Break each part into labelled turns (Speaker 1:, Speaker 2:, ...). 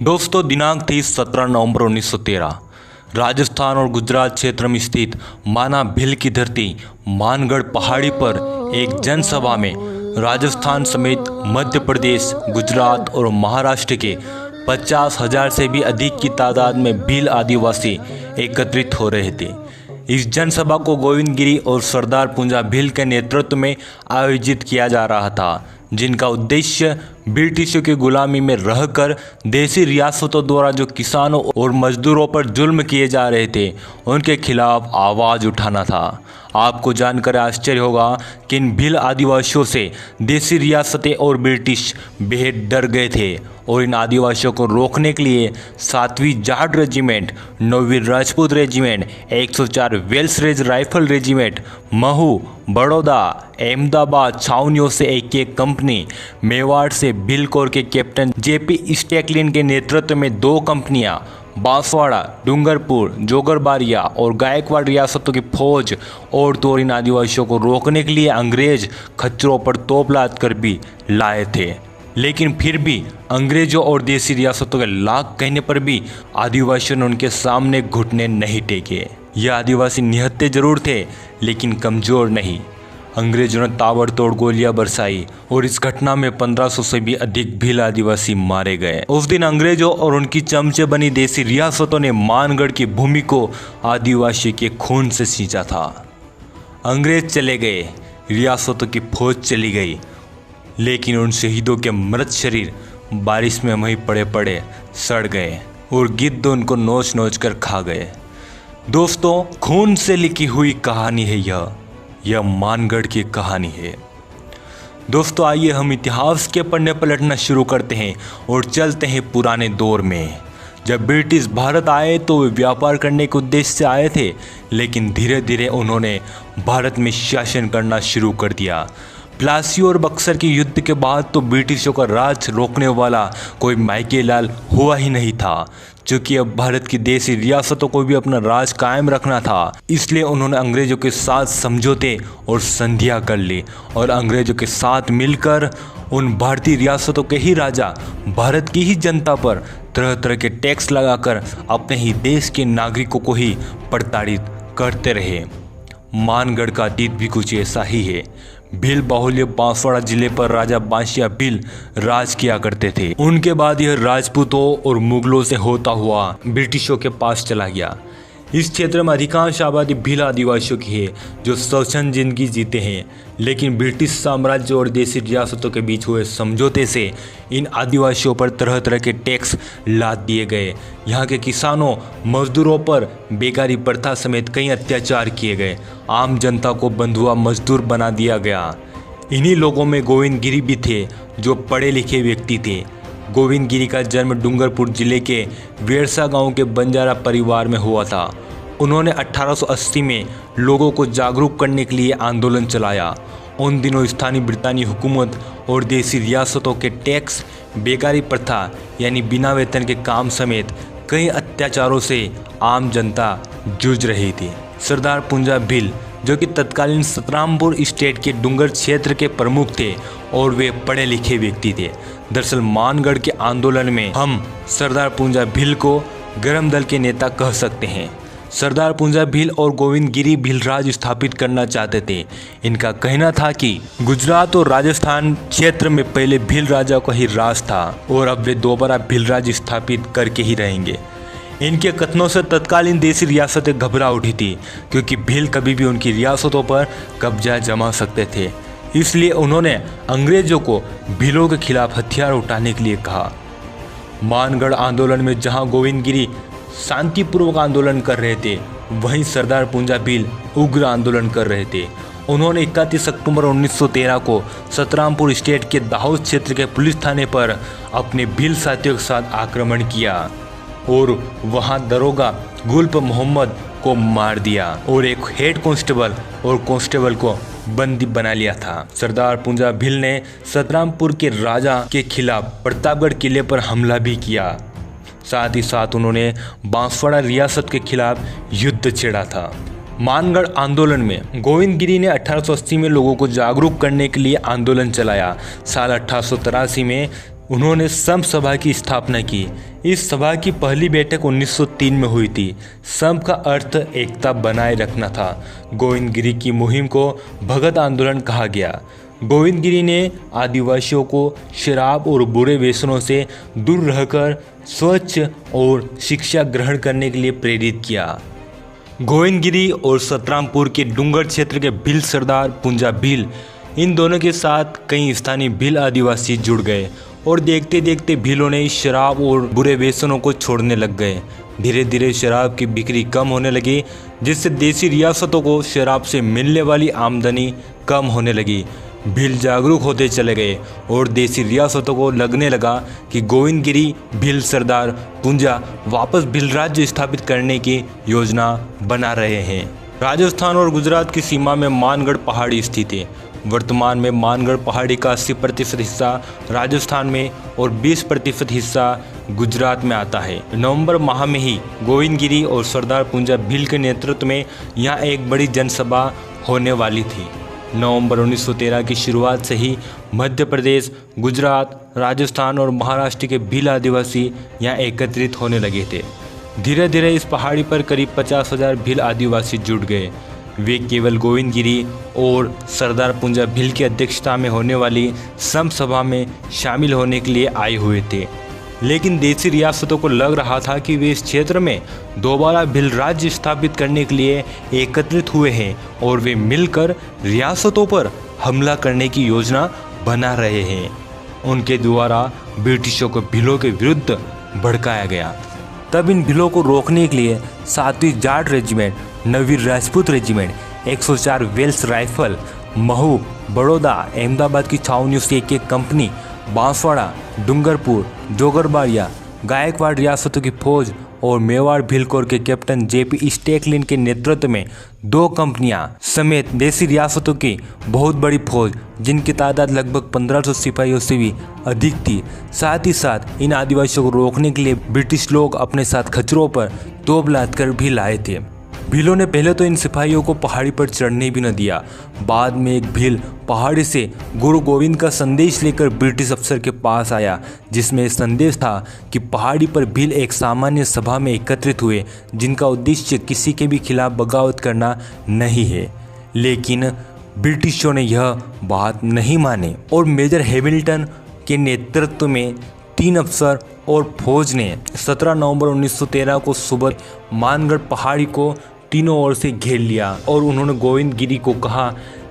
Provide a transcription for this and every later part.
Speaker 1: दोस्तों दिनांक थी 17 नवंबर 1913। राजस्थान और गुजरात क्षेत्र में स्थित माना भील की धरती मानगढ़ पहाड़ी पर एक जनसभा में राजस्थान समेत मध्य प्रदेश, गुजरात और महाराष्ट्र के 50,000 से भी अधिक की तादाद में भील आदिवासी एकत्रित हो रहे थे। इस जनसभा को गोविंद गिरी और सरदार पूंजा भील के नेतृत्व में आयोजित किया जा रहा था, जिनका उद्देश्य ब्रिटिशों की गुलामी में रहकर देसी रियासतों द्वारा जो किसानों और मजदूरों पर जुल्म किए जा रहे थे उनके खिलाफ आवाज़ उठाना था। आपको जानकर आश्चर्य होगा कि इन भील आदिवासियों से देसी रियासतें और ब्रिटिश बेहद डर गए थे और इन आदिवासियों को रोकने के लिए 7वीं जाट रेजिमेंट, 9वीं राजपूत रेजिमेंट, 104 वेल्स रेज राइफल रेजिमेंट, महू, बड़ौदा, अहमदाबाद छावनियों से एक कंपनी, मेवाड़ से भील कोर के कैप्टन जेपी स्टैकलिन के नेतृत्व में 2 कंपनियां, बांसवाड़ा, डूंगरपुर, जोगरबारिया और गायकवाड़ रियासतों की फौज और तो इन आदिवासियों को रोकने के लिए अंग्रेज खच्चरों पर तोप लाद कर भी लाए थे। लेकिन फिर भी अंग्रेजों और देसी रियासतों के लाख कहने पर भी आदिवासियों ने उनके सामने घुटने नहीं टेके। ये आदिवासी निहत्थे जरूर थे लेकिन कमज़ोर नहीं। अंग्रेजों ने ताबड़तोड़ गोलियां बरसाई और इस घटना में 1500 से भी अधिक भील आदिवासी मारे गए। उस दिन अंग्रेजों और उनकी चमचे बनी देसी रियासतों ने मानगढ़ की भूमि को आदिवासी के खून से सींचा था। अंग्रेज चले गए, रियासतों की फौज चली गई, लेकिन उन शहीदों के मृत शरीर बारिश में वहीं पड़े पड़े सड़ गए और गिद्ध उनको नोच नोच कर खा गए। दोस्तों, खून से लिखी हुई कहानी है यह मानगढ़ की कहानी है। दोस्तों, आइए हम इतिहास के पन्ने पलटना शुरू करते हैं और चलते हैं पुराने दौर में। जब ब्रिटिश भारत आए तो वे व्यापार करने के उद्देश्य से आए थे, लेकिन धीरे धीरे उन्होंने भारत में शासन करना शुरू कर दिया। प्लासी और बक्सर के युद्ध के बाद तो ब्रिटिशों का राज रोकने वाला कोई माइकेलाल हुआ ही नहीं था। चूँकि अब भारत की देसी रियासतों को भी अपना राज कायम रखना था, इसलिए उन्होंने अंग्रेजों के साथ समझौते और संधियां कर ली और अंग्रेजों के साथ मिलकर उन भारतीय रियासतों के ही राजा भारत की ही जनता पर तरह तरह के टैक्स लगाकर अपने ही देश के नागरिकों को ही प्रताड़ित करते रहे। मानगढ़ का अतीत भी कुछ ऐसा ही है। भील बाहुल्य बांसवाड़ा जिले पर राजा बांसिया भील राज किया करते थे। उनके बाद यह राजपूतों और मुगलों से होता हुआ ब्रिटिशों के पास चला गया। इस क्षेत्र में अधिकांश आबादी भील आदिवासियों की है जो स्वच्छंद जिंदगी जीते हैं, लेकिन ब्रिटिश साम्राज्य और देसी रियासतों के बीच हुए समझौते से इन आदिवासियों पर तरह तरह के टैक्स लाद दिए गए। यहाँ के किसानों, मजदूरों पर बेकारी प्रथा समेत कई अत्याचार किए गए। आम जनता को बंधुआ मजदूर बना दिया गया। इन्हीं लोगों में गोविंद गिरी भी थे जो पढ़े लिखे व्यक्ति थे। गोविंद गिरी का जन्म डूंगरपुर जिले के वेरसा गांव के बंजारा परिवार में हुआ था। उन्होंने 1880 में लोगों को जागरूक करने के लिए आंदोलन चलाया। उन दिनों स्थानीय ब्रितानी हुकूमत और देसी रियासतों के टैक्स, बेकारी प्रथा यानी बिना वेतन के काम समेत कई अत्याचारों से आम जनता जूझ रही थी। सरदार पूंजा भील, जो कि तत्कालीन सतरामपुर स्टेट के डूंगर क्षेत्र के प्रमुख थे और वे पढ़े लिखे व्यक्ति थे। दरअसल मानगढ़ के आंदोलन में हम सरदार पूंजा भील को गरम दल के नेता कह सकते हैं। सरदार पूंजा भील और गोविंद गिरी भील राज स्थापित करना चाहते थे। इनका कहना था कि गुजरात और राजस्थान क्षेत्र में पहले भील राजा का ही राज था और अब वे दोबारा भील राज स्थापित करके ही रहेंगे। इनके कथनों से तत्कालीन देसी रियासतें घबरा उठी थी, क्योंकि भील कभी भी उनकी रियासतों पर कब्जा जमा सकते थे। इसलिए उन्होंने अंग्रेजों को भीलों के खिलाफ हथियार उठाने के लिए कहा। मानगढ़ आंदोलन में जहां गोविंद गिरी शांतिपूर्वक आंदोलन कर रहे थे, वहीं सरदार पूंजा भील उग्र आंदोलन कर रहे थे। उन्होंने 31 अक्टूबर 1913 को सतरामपुर स्टेट के दाहोद क्षेत्र के पुलिस थाने पर अपने भील साथियों के साथ आक्रमण किया और वहां दरोगा गुल्प मोहम्मद को मार दिया और एक हेड कांस्टेबल और कांस्टेबल को बंदी बना लिया था। सरदार पूंजा भील ने सतरामपुर के राजा के खिलाफ प्रतापगढ़ किले पर हमला भी किया। साथ ही साथ उन्होंने बांसवाड़ा रियासत के खिलाफ युद्ध छेड़ा था। मानगढ़ आंदोलन में गोविंद गिरी ने 1880 में लोगों को जागरूक करने के लिए आंदोलन चलाया। साल 1883 में उन्होंने संप सभा की स्थापना की। इस सभा की पहली बैठक 1903 में हुई थी। संप का अर्थ एकता बनाए रखना था। गोविंदगिरी की मुहिम को भगत आंदोलन कहा गया। गोविंदगिरी ने आदिवासियों को शराब और बुरे व्यसनों से दूर रहकर स्वच्छ और शिक्षा ग्रहण करने के लिए प्रेरित किया। गोविंदगिरी और सतरामपुर के डूंगर क्षेत्र के भील सरदार पुंजा भील, इन दोनों के साथ कई स्थानीय भील आदिवासी जुड़ गए और देखते देखते भीलों ने शराब और बुरे व्यसनों को छोड़ने लग गए। धीरे धीरे शराब की बिक्री कम होने लगी, जिससे देसी रियासतों को शराब से मिलने वाली आमदनी कम होने लगी। भील जागरूक होते चले गए और देसी रियासतों को लगने लगा कि गोविंदगिरी भील सरदार पुंजा वापस भील राज्य स्थापित करने की योजना बना रहे हैं। राजस्थान और गुजरात की सीमा में मानगढ़ पहाड़ी स्थित है। वर्तमान में मानगढ़ पहाड़ी का 80% हिस्सा राजस्थान में और 20% हिस्सा गुजरात में आता है। नवंबर माह में ही गोविंदगिरी और सरदार पुंजा भील के नेतृत्व में यहाँ एक बड़ी जनसभा होने वाली थी। नवंबर 1913 की शुरुआत से ही मध्य प्रदेश, गुजरात, राजस्थान और महाराष्ट्र के भील आदिवासी यहाँ एकत्रित होने लगे थे। धीरे धीरे इस पहाड़ी पर करीब 50,000 भील आदिवासी जुट गए। वे केवल गोविंदगिरी और सरदार पुंजा भील की अध्यक्षता में होने वाली संप सभा में शामिल होने के लिए आए हुए थे, लेकिन देसी रियासतों को लग रहा था कि वे इस क्षेत्र में दोबारा भील राज्य स्थापित करने के लिए एकत्रित हुए हैं और वे मिलकर रियासतों पर हमला करने की योजना बना रहे हैं। उनके द्वारा ब्रिटिशों को भीलों के विरुद्ध भड़काया गया। तब इन भीलों को रोकने के लिए 7वीं जाट रेजिमेंट, 9वीं Rajput regiment, 104 Wells rifle, Mhow, Baroda, Ahmedabad की छावनियों से एक कंपनी, बांसवाड़ा, डूंगरपुर, जोगरबाड़िया, गायकवाड़ रियासतों की फौज और मेवाड़ भील कोर के कैप्टन जेपी स्टैकलिन के नेतृत्व में 2 कंपनियां समेत देसी रियासतों की बहुत बड़ी फौज, जिनकी तादाद लगभग 1500 सिपाहियों से भी अधिक थी। साथ ही साथ इन आदिवासियों को रोकने के लिए ब्रिटिश लोग अपने साथ खच्चरों पर तोप लाद कर भी लाए थे। भीलों ने पहले तो इन सिपाहियों को पहाड़ी पर चढ़ने भी न दिया। बाद में एक भील पहाड़ी से गुरु गोविंद का संदेश लेकर ब्रिटिश अफसर के पास आया, जिसमें संदेश था कि पहाड़ी पर भील एक सामान्य सभा में एकत्रित हुए, जिनका उद्देश्य किसी के भी खिलाफ बगावत करना नहीं है। लेकिन ब्रिटिशों ने यह बात नहीं मानी और मेजर हैमिल्टन के नेतृत्व में 3 अफसर और फौज ने 17 नवंबर 1913 को सुबह मानगढ़ पहाड़ी को तीनों ओर से घेर लिया और उन्होंने गोविंदगिरी को कहा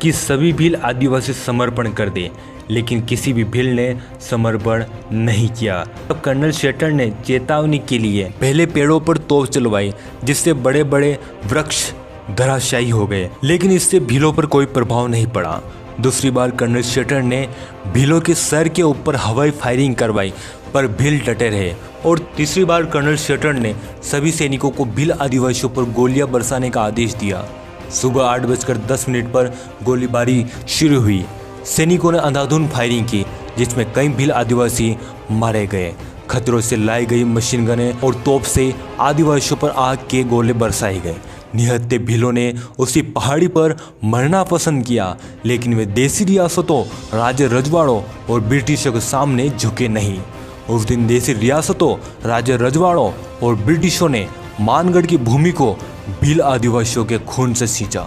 Speaker 1: कि सभी भील आदिवासी समर्पण कर दे, लेकिन किसी भी भील ने समर्पण नहीं किया। तब कर्नल शेटर ने चेतावनी के लिए पहले पेड़ों पर तोप चलवाई, जिससे बड़े बड़े वृक्ष धराशायी हो गए, लेकिन इससे भीलों पर कोई प्रभाव नहीं पड़ा। दूसरी बार कर्नल शेटर ने भीलों के सर के ऊपर हवाई फायरिंग करवाई, पर भील डटे रहे। और तीसरी बार कर्नल शेटर ने सभी सैनिकों को भील आदिवासियों पर गोलियां बरसाने का आदेश दिया। सुबह 8:10 पर गोलीबारी शुरू हुई। सैनिकों ने अंधाधुंध फायरिंग की, जिसमें कई भील आदिवासी मारे गए। खतरों से लाई गई मशीन गनें और तोप से आदिवासियों पर आग के गोले बरसाए गए। निहत्थे भीलों ने उसी पहाड़ी पर मरना पसंद किया, लेकिन वे देसी रियासतों, राज्य रजवाड़ों और ब्रिटिशों के सामने झुके नहीं। उस दिन देसी रियासतों, राज्य रजवाड़ों और ब्रिटिशों ने मानगढ़ की भूमि को भील आदिवासियों के खून से सींचा।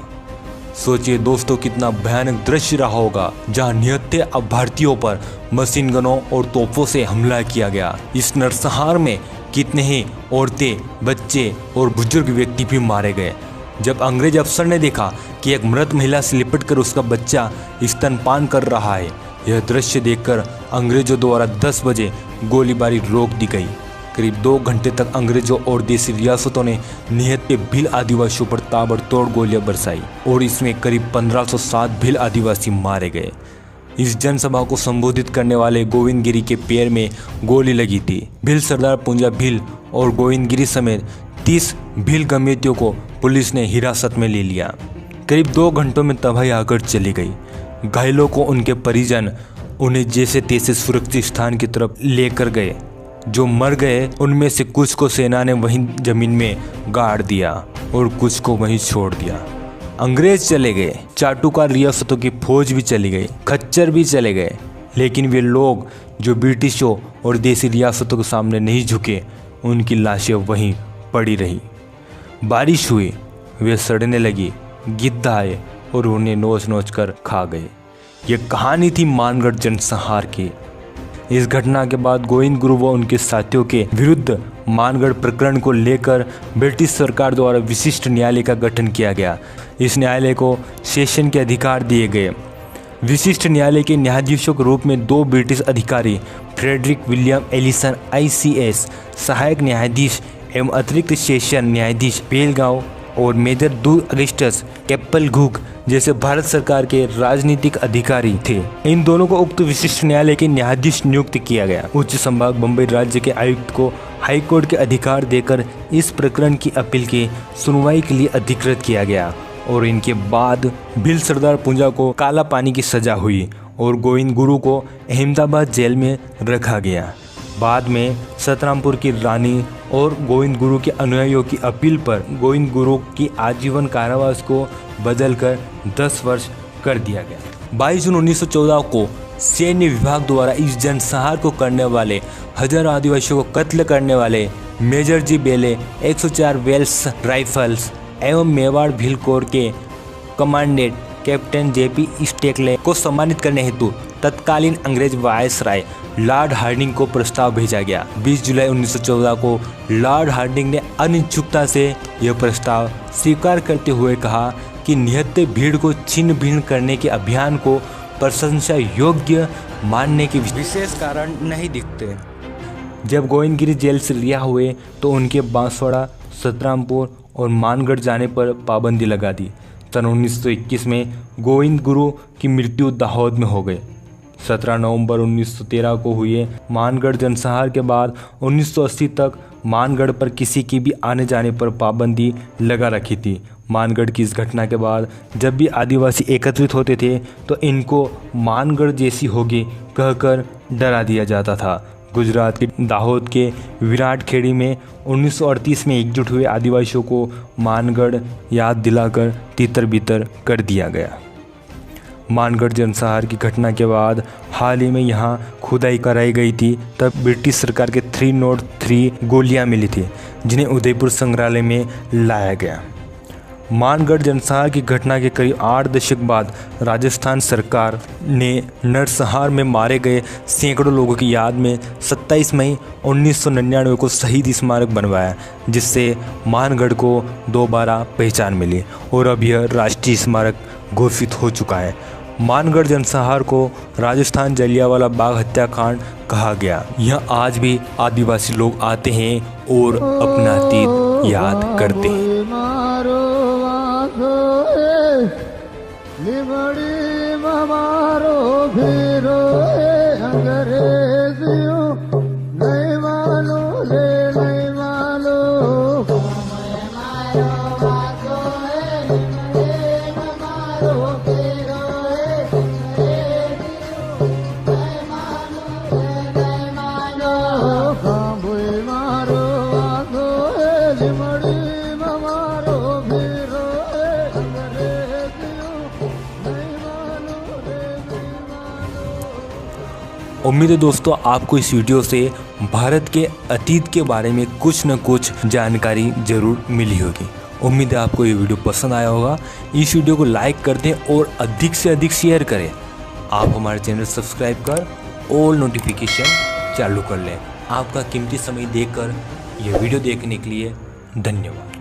Speaker 1: सोचिए दोस्तों, कितना भयानक दृश्य रहा होगा, जहां निहत्थे भारतीयों पर मशीन गनों और तोपों से हमला किया गया। इस नरसंहार में कितने ही औरतें, बच्चे और बुजुर्ग व्यक्ति भी मारे गए। जब अंग्रेज अफसर ने देखा कि एक मृत महिला से लिपटकर उसका बच्चा स्तनपान कर रहा है, यह दृश्य देखकर अंग्रेजों द्वारा 10 बजे गोलीबारी रोक दी गई। करीब 2 घंटे तक अंग्रेजों और देसी रियासतों ने निहत्थे भील आदिवासियों पर ताबड़तोड़ गोलियां बरसाई और इसमें करीब 1507 भील आदिवासी मारे गए। इस जनसभा को संबोधित करने वाले गोविंदगिरी के पैर में गोली लगी थी। भील सरदार पुंजा भील और गोविंदगिरी समेत 30 भील गमेतियों को पुलिस ने हिरासत में ले लिया। करीब 2 घंटों में तबाही आकर चली गई। घायलों को उनके परिजन उन्हें जैसे तैसे सुरक्षित स्थान की तरफ लेकर गए। जो मर गए उनमें से कुछ को सेना ने वहीं जमीन में गाड़ दिया और कुछ को वहीं छोड़ दिया। अंग्रेज चले गए, चाटुकार रियासतों की फौज भी चली गई, खच्चर भी चले गए। लेकिन वे लोग जो ब्रिटिशों और देसी रियासतों के सामने नहीं झुके, उनकी लाशें वहीं पड़ी रही। बारिश हुई, वे सड़ने लगी, गिद्ध आए और उन्हें नोच नोच कर खा गए। ये कहानी थी मानगढ़ जनसंहार की। इस घटना के बाद गोविंद गुरु व उनके साथियों के विरुद्ध मानगढ़ प्रकरण को लेकर ब्रिटिश सरकार द्वारा विशिष्ट न्यायालय का गठन किया गया। इस न्यायालय को सेशन के अधिकार दिए गए। विशिष्ट न्यायालय के न्यायाधीशों के रूप में 2 ब्रिटिश अधिकारी फ्रेडरिक विलियम एलिसन ICS सहायक न्यायाधीश एवं अतिरिक्त सेशन न्यायाधीश बेलगांव और मेजर डू अगस्टस केप्पलघुक जैसे भारत सरकार के राजनीतिक अधिकारी थे। इन दोनों को उक्त विशिष्ट न्यायालय के न्यायाधीश नियुक्त किया गया। उच्च संभाग बम्बई राज्य के आयुक्त को हाई कोर्ट के अधिकार देकर इस प्रकरण की अपील की सुनवाई के लिए अधिकृत किया गया और इनके बाद भील सरदार पूंजा को काला पानी की सजा हुई और गोविंद गुरु को अहमदाबाद जेल में रखा गया। बाद में सतरामपुर की रानी और गोविंद गुरु के अनुयायियों की अपील पर गोविंद गुरु की आजीवन कारावास को बदलकर 10 वर्ष कर दिया गया। 22 जून 1914 को सैन्य विभाग द्वारा इस जनसंहार को करने वाले हजारों आदिवासियों को कत्ल करने वाले मेजर जी बेले 104 वेल्स राइफल्स एवं मेवाड़ भील कोर के कमांडेंट कैप्टन JP स्टेकले को सम्मानित करने हेतु तत्कालीन अंग्रेज वायसराय लॉर्ड हार्डिंग को प्रस्ताव भेजा गया। 20 जुलाई 1914 को लॉर्ड हार्डिंग ने अनिच्छुकता से यह प्रस्ताव स्वीकार करते हुए कहा कि निहत्थे भीड़ को छिन्न भिन्न करने के अभियान को प्रशंसा योग्य मानने के विशेष कारण नहीं दिखते। जब गोविंदगिरी जेल से रिहा हुए तो उनके बांसवाड़ा, सतरामपुर और मानगढ़ जाने पर पाबंदी लगा दी। सन 1921 में गोविंद गुरु की मृत्यु दाहोद में हो गई। 17 नवंबर 1913 को हुए मानगढ़ जनसंहार के बाद 1980 तक मानगढ़ पर किसी की भी आने जाने पर पाबंदी लगा रखी थी। मानगढ़ की इस घटना के बाद जब भी आदिवासी एकत्रित होते थे तो इनको मानगढ़ जैसी होगी कहकर डरा दिया जाता था। गुजरात के दाहोद के विराट खेड़ी में 1938 में एकजुट हुए आदिवासियों को मानगढ़ याद दिलाकर तितर बितर कर दिया गया। मानगढ़ जनसंहार की घटना के बाद हाल ही में यहाँ खुदाई कराई गई थी। तब ब्रिटिश सरकार के 303 गोलियाँ मिली थी जिन्हें उदयपुर संग्रहालय में लाया गया। मानगढ़ जनसंहार की घटना के करीब 8 दशक बाद राजस्थान सरकार ने नरसंहार में मारे गए सैकड़ों लोगों की याद में 27 मई 1999 को शहीद स्मारक बनवाया, जिससे मानगढ़ को दोबारा पहचान मिली और अब यह राष्ट्रीय स्मारक घोषित हो चुका है। मानगढ़ जनसंहार को राजस्थान जलियांवाला बाग हत्याकांड कहा गया। यहाँ आज भी आदिवासी लोग आते हैं और अपना अतीत याद करते हैं। उम्मीद है दोस्तों आपको इस वीडियो से भारत के अतीत के बारे में कुछ न कुछ जानकारी जरूर मिली होगी। उम्मीद है आपको ये वीडियो पसंद आया होगा। इस वीडियो को लाइक कर दें और अधिक से अधिक शेयर करें। आप हमारे चैनल सब्सक्राइब कर ऑल नोटिफिकेशन चालू कर लें। आपका कीमती समय देकर यह वीडियो देखने के लिए धन्यवाद।